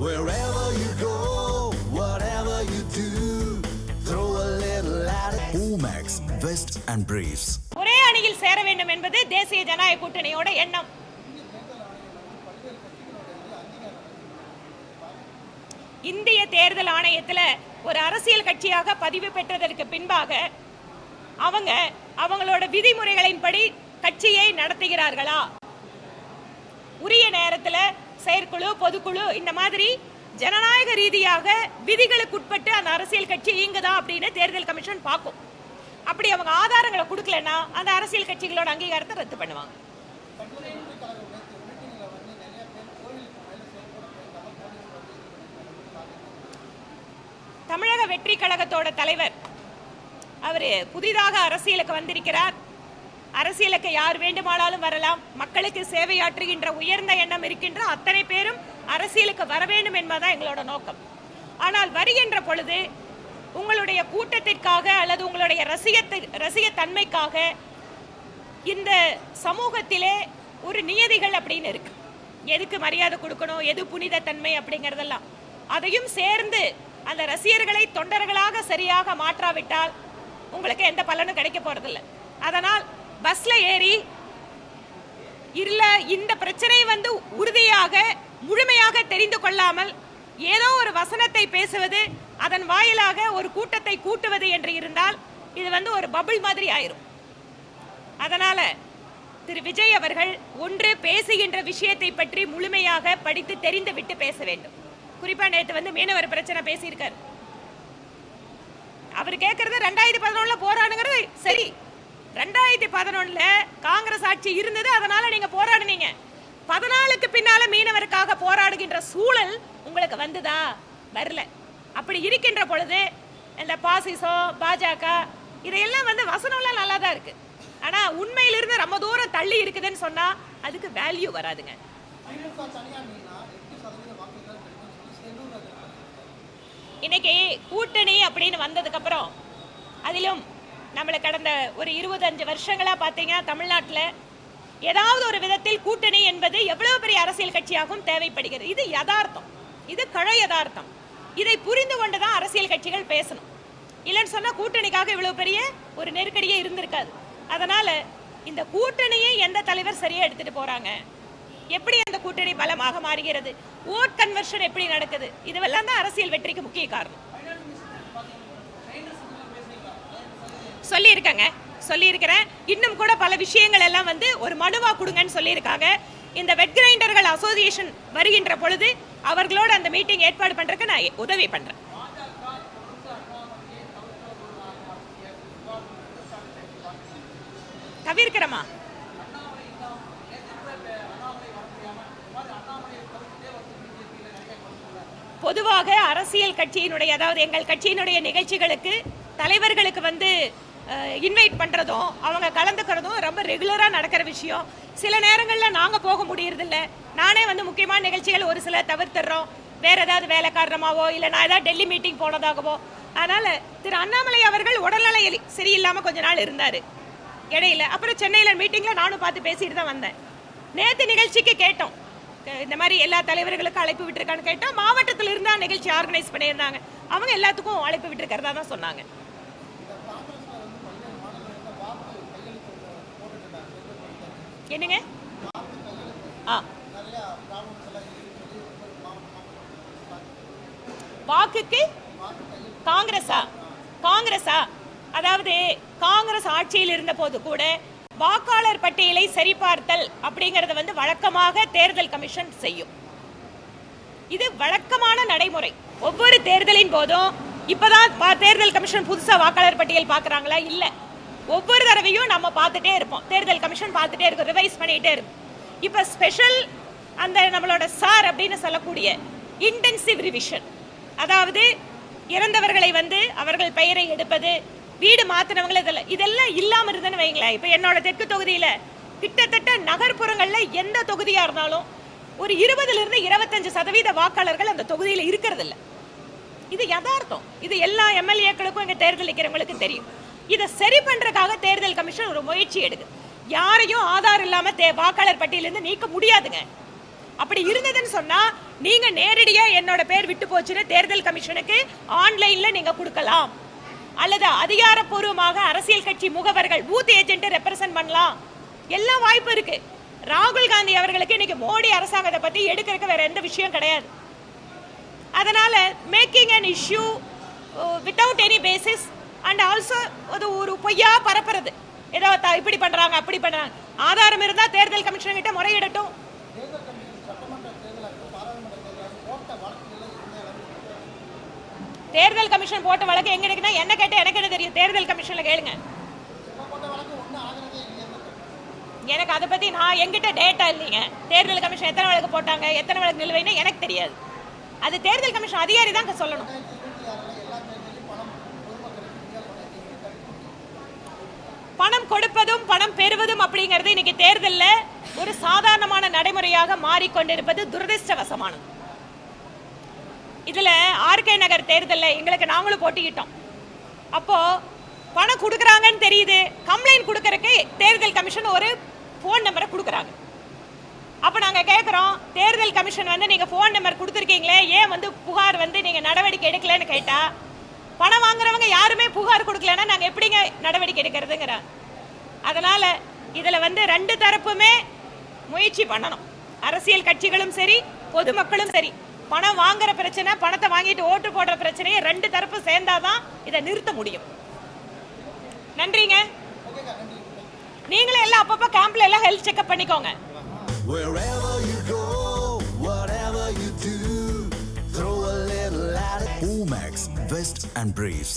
Wherever you go, whatever you do, throw a little at it. Omax, Vest and Briefs. ஒரே அணியில் சேர வேண்டும் என்பது தேசிய ஜனநாயக கூட்டணியோட எண்ணம். இந்திய தேர்தல் ஆணையத்தில் ஒரு அரசியல் கட்சியாக பதிவு பெற்றதற்கு பின்பாக அவங்களோட விதிமுறைகளின்படி கட்சியை நடத்துகிறார்களா? உரிய நேரத்தில் செயற்குழு, பொதுக்குழு இந்த மாதிரி ஜனநாயக ரீதியாக விதிகளுக்கு உட்பட்டு அந்த அரசியல் கட்சி இயங்குதா அப்படின்னு தேர்தல் கமிஷன் பார்க்கும். அப்படி அவங்க ஆதாரங்களை கொடுக்கலன்னா அந்த அரசியல் கட்சிகளோட அங்கீகாரத்தை ரத்து பண்ணுவாங்க. தமிழக வெற்றி கழகத்தோட தலைவர் அவர் புதிதாக அரசியலுக்கு வந்திருக்கிறார். அரசியலுக்கு யார் வேண்டுமானாலும் வரலாம். மக்களுக்கு சேவையாற்றுகின்ற உயர்ந்த எண்ணம் இருக்கின்ற அத்தனை பேரும் அரசியலுக்கு வர வேண்டும் என்பதுதான் எங்களோட நோக்கம். ஆனால் வருகின்ற பொழுது உங்களுடைய கூட்டத்திற்காக அல்லது உங்களுடைய ரசிகத்தன்மைக்காக இந்த சமூகத்திலே ஒரு நியதிகள் அப்படின்னு இருக்கு. எதுக்கு மரியாதை கொடுக்கணும், எது புனித தன்மை அப்படிங்கிறதெல்லாம் அதையும் சேர்ந்து அந்த ரசிகர்களை தொண்டர்களாக சரியாக மாற்றாவிட்டால் உங்களுக்கு எந்த பலனும் கிடைக்க போறதில்லை. அதனால் பஸ்ல ஏறி இல்ல இந்த பிரச்சனை உறுதியாக முழுமையாக தெரிந்து கொள்ளாமல் ஏதோ ஒரு வசனத்தை பேசுவது, அதன் வாயிலாக ஒரு கூட்டத்தை கூட்டுவது என்று இருந்தால் இது ஒரு பபிள் மாதிரி ஆயிரும். அதனால திரு விஜய் அவர்கள் ஒன்று பேசுகின்ற விஷயத்தை பற்றி முழுமையாக படித்து தெரிந்து விட்டு பேச வேண்டும். குறிப்பா நேற்று மீனவர் பிரச்சனை பேசியிருக்காரு. அவர் கேட்கறது 2011 போராடுங்கிறது சரி. 2011 காங்கிரஸ் ஆட்சி இருந்தது, அதனால நீங்க போராடுனீங்க. 14க்கு பின்னால மீனவருக்காக போராடுகின்ற சூழல் உங்களுக்கு வந்துதா? வரல. அப்படி இருக்கின்ற பொழுது இந்த பாசிசம், பாஜக இதையெல்லாம் வசனம்லாம் நல்லா தான் இருக்கு. ஆனா உண்மையிலிருந்து ரொம்ப தூரம் தள்ளி இருக்குதுன்னு சொன்னா அதுக்கு வேல்யூ வராதுங்க. இன்னைக்கு கூட்டணி அப்படின்னு வந்ததுக்கு அப்புறம் அதிலும் நம்மளுக்கு கடந்த ஒரு 25 வருஷங்களா பார்த்தீங்கன்னா தமிழ்நாட்டில் ஏதாவது ஒரு விதத்தில் கூட்டணி என்பது எவ்வளவு பெரிய அரசியல் கட்சியாகவும் தேவைப்படுகிறது. இது யதார்த்தம், இது கழை யதார்த்தம். இதை புரிந்து கொண்டுதான் அரசியல் கட்சிகள் பேசணும். இல்லைன்னு சொன்னா கூட்டணிக்காக இவ்வளவு பெரிய ஒரு நெருக்கடியே இருந்திருக்காது. அதனால இந்த கூட்டணியை எந்த தலைவர் சரியா எடுத்துட்டு போறாங்க, எப்படி அந்த கூட்டணி பலமாக மாறுகிறது, ஓட் கன்வர்ஷன் எப்படி நடக்குது, இதுவெல்லாம் தான் அரசியல் வெற்றிக்கு முக்கிய காரணம். சொல்லியிருக்கிறேன். இன்னும் கூட பல விஷயங்கள் எல்லாம் ஒரு மனுவா கொடுங்கன்னு சொல்லியிருக்காங்க. இந்த வெட் கிரைண்டர்கள் அசோசியேஷன் வருகின்ற பொழுது அவர்களோட அந்த மீட்டிங் ஏற்பாடு பண்றதுக்கு நான் உதவி பண்றேன். தவிர்க்கிறமா? பொதுவாக அரசியல் கட்சியினுடைய, அதாவது எங்கள் கட்சியினுடைய நிகழ்ச்சிகளுக்கு தலைவர்களுக்கு இன்வைட் பண்றதும் அவங்க கலந்துக்கிறதும் ரொம்ப ரெகுலரா நடக்கிற விஷயம். சில நேரங்களில் நாங்க போக முடியறதில்ல. நானே முக்கியமான நிகழ்ச்சிகள் ஒரு சில தவிர்த்துறோம், வேற ஏதாவது வேலை காரணமாவோ இல்லை நான் ஏதாவது டெல்லி மீட்டிங் போனதாகவோ. அதனால திரு அண்ணாமலை அவர்கள் உடல்நலை சரியில்லாம கொஞ்ச நாள் இருந்தாரு இடையில. அப்புறம் சென்னையில மீட்டிங்ல நானும் பார்த்து பேசிட்டு தான் வந்தேன். நேற்று நிகழ்ச்சிக்கு கேட்டோம், இந்த மாதிரி எல்லா தலைவர்களுக்கும் அழைப்பு விட்டுருக்கான்னு கேட்டோம். மாவட்டத்தில் இருந்தா நிகழ்ச்சி ஆர்கனைஸ் பண்ணியிருந்தாங்க, அவங்க எல்லாத்துக்கும் அழைப்பு விட்டுருக்கிறதா தான் சொன்னாங்க. என்னங்க? வாக்குக்கு காங்கிரஸா? அதாவது காங்கிரஸ் ஆட்சியில் இருந்த போது கூட வாக்காளர் பட்டியலை சரிபார்த்தல் அப்படிங்கறத வழக்கமாக தேர்தல் கமிஷன் செய்யும். இது வழக்கமான நடைமுறை. ஒவ்வொரு தேர்தலின் போதும் இப்பதான் தேர்தல் கமிஷன் புதுசா வாக்காளர் பட்டியல் பாக்குறாங்களா? இல்ல, ஒவ்வொரு தடவையும் நம்ம பார்த்துட்டே இருப்போம். தேர்தல் கமிஷன் பார்த்துட்டே இருக்கும், ரிவைஸ் பண்ணிட்டே இருக்கும். இப்ப ஸ்பெஷல் அந்த நம்மளோட சார் அப்படின்னு சொல்லக்கூடிய இன்டென்சிவ் ரிவிஷன், அதாவது இறந்தவர்களை அவர்கள் பெயரை எடுப்பது, வீடு மாத்தினவங்களை இதெல்லாம் இல்லாம இருந்தேன்னு வைங்களேன். இப்ப என்னோட தெற்கு தொகுதியில கிட்டத்தட்ட நகர்ப்புறங்கள்ல எந்த தொகுதியா இருந்தாலும் ஒரு 20-25% வாக்காளர்கள் அந்த தொகுதியில இருக்கிறது இல்ல. இது யதார்த்தம். இது எல்லா எம்எல்ஏக்களுக்கும் எங்க தேர்தல் நிற்கிறவங்களுக்கு தெரியும். இதை சரி பண்றதுக்காக தேர்தல் கமிஷன் ஒரு முயற்சி எடுக்குது. யாரையும் ஆதாரம் இல்லாம வாக்காளர் பட்டியலிருந்து நீக்க முடியாதுங்க. அப்படி இருந்ததுன்னு சொன்னா நீங்க நேரடியா என்னோட பேர் விட்டு போச்சுன்னு தேர்தல் கமிஷனுக்கு ஆன்லைன்ல நீங்க கொடுக்கலாம், அல்லது அதிகாரப்பூர்வமாக அரசியல் கட்சி முகவர்கள் பூத் ஏஜென்ட் ரெப்ரசன்ட் பண்ணலாம். எல்லாம் வாய்ப்பு இருக்கு. ராகுல் காந்தி அவர்களுக்கு இன்னைக்கு மோடி அரசாங்கத்தை பத்தி எடுக்கிறதுக்கு வேற எந்த விஷயம் கிடையாது. அதனால making an issue without any basis and also ஒரு பொய்யா பரப்புறது, ஏதோ இப்படி பண்றாங்க அப்படி பண்றாங்க, ஆதாரம் இருந்தா தேர்தல் கமிஷன் கிட்ட முறையிடட்டும். தேர்தல் கமிஷன் போட்ட வழக்கு எங்க இருக்குன்னா என்ன கேட்ட எனக்கு என்ன தெரியும், தேர்தல் கமிஷன்ல கேளுங்க. எனக்கு அதை பத்தி நான் எங்கிட்ட டேட்டா இல்லைங்க. தேர்தல் கமிஷன் எத்தனை வழக்கு போட்டாங்க, எத்தனை வழக்கு நிலுவைன்னு எனக்கு தெரியாது. அது தேர்தல் கமிஷன் அதிகாரி தான் சொல்லணும். பணம் கொடுப்பதும் பணம் பெறுவதும் அப்படிங்கிறது இன்னைக்கு தேர்தலில் ஒரு சாதாரணமான நடைமுறையாக மாறிக்கொண்டிருப்பது துரதிருஷ்டவசமானது. இதுல ஆர்கே நகர் தேர்தலில் எங்களுக்கு நாங்களும் போட்டிக்கிட்டோம். அப்போ பணம் கொடுக்குறாங்கன்னு தெரியுது, கம்ப்ளைண்ட் கொடுக்கறதுக்கு தேர்தல் கமிஷன் ஒரு ஃபோன் நம்பரை கொடுக்குறாங்க. அப்போ நாங்கள் கேட்குறோம், தேர்தல் கமிஷன் நீங்க ஃபோன் நம்பர் கொடுத்துருக்கீங்களே, ஏன் புகார் நீங்க நடவடிக்கை எடுக்கலன்னு கேட்டா, பணம் வாங்குறவங்க யாருமே புகார் கொடுக்கலன்னா நாங்க எப்படிங்க நடவடிக்கை எடுக்கிறதுங்கிறாங்க. அதனால இதுல ரெண்டு தரப்புமே முயற்சி பண்ணணும். அரசியல் கட்சிகளும் சரி, பொதுமக்களும் சரி. பணம் வாங்குற பிரச்சனை, பணத்தை வாங்கிட்டு ஓட்டு போடுற பிரச்சனையை ரெண்டு தரப்பு சேர்ந்தாதான் இதை நிறுத்த முடியும். நன்றிங்க. நீங்களே எல்லாம் அப்பப்ப கேம்ப்ல எல்லாம் ஹெல்த் செக்அப் பண்ணிக்கோங்க. Wherever you go, whatever you do, throw a little at it. Omax, Vest and Briefs.